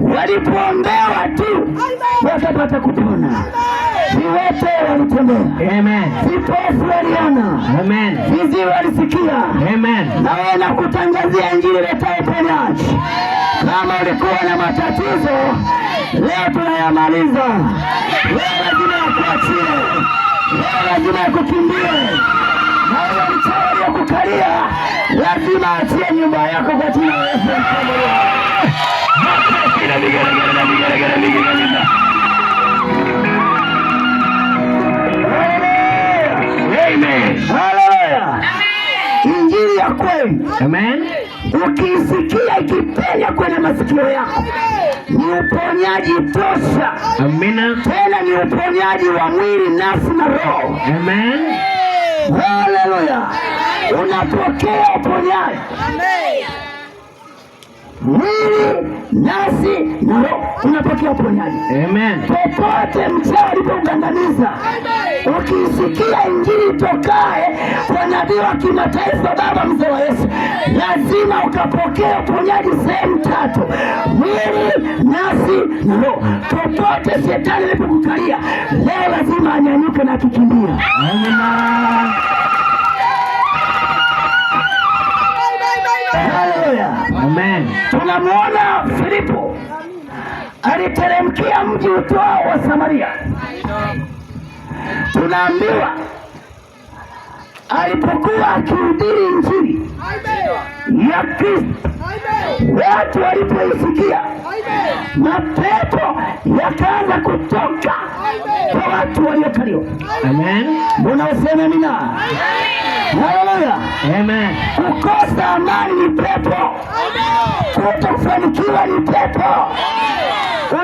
Walipoombewa tu wakapata kupona. Viwete walitembea. Amen. Vipofu waliona. Amen. Viziwi walisikia. Amen. Na wewe nakutangazia injili iletayo uponyaji. Kama ulikuwa na matatizo, leo tunayamaliza. Leo lazima yakuachie. Leo lazima yakukimbie. Na wewe mchawi ya kukalia, lazima achie nyumba yako kwa jina la Yesu. Amen. Haleluya. Injili ya kweli. Amen. Ukisikia ikipenya kwenye masikio yako, ni uponyaji tosha. Amina. Tena ni uponyaji wa mwili, nafsi na roho. Amen. Haleluya. Unapokea uponyaji. Mwili, nafsi na roho, unapokea uponyaji. Amen. Popote mchawi alipogandamiza, ukisikia injili tokae kwa nabii wa kimataifa, baba mzee wa Yesu, lazima ukapokea uponyaji sehemu tatu: mwili, nafsi na roho. Popote shetani alipokukalia, leo lazima anyanyuke na kukimbia. Amina. Haleluya. Amen. Tunamwona Filipo aliteremkia mji uitwao wa Samaria. Tunaambiwa alipokuwa akihubiri injili ya Kristo, watu walipoisikia, mapepo yakaanza kutoka kwa watu waliokaliwa. Amen. Mbona useme amina? Haleluya. Amen. Kukosa amani ni pepo. Kutofanikiwa ni pepo.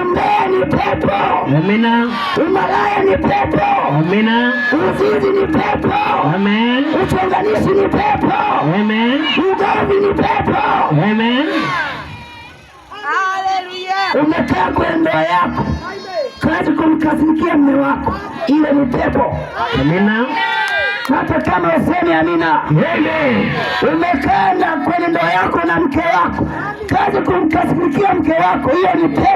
Umbea ni pepo. Amina. Umalaya ni pepo. Amina. Uzinzi ni pepo. Amen. Uchonganishi ni pepo. Amen. Ugavi ni pepo. Amen. Hallelujah. Umekaa kwenye ndoa yako, kazi kumkasirikia mume wako, ile ni pepo. Amina. Hata kama useme amina. Amen. Umekaa kwenye ndoa yako na mke wako, kazi kumkasirikia mke wako, hiyo ni pepo.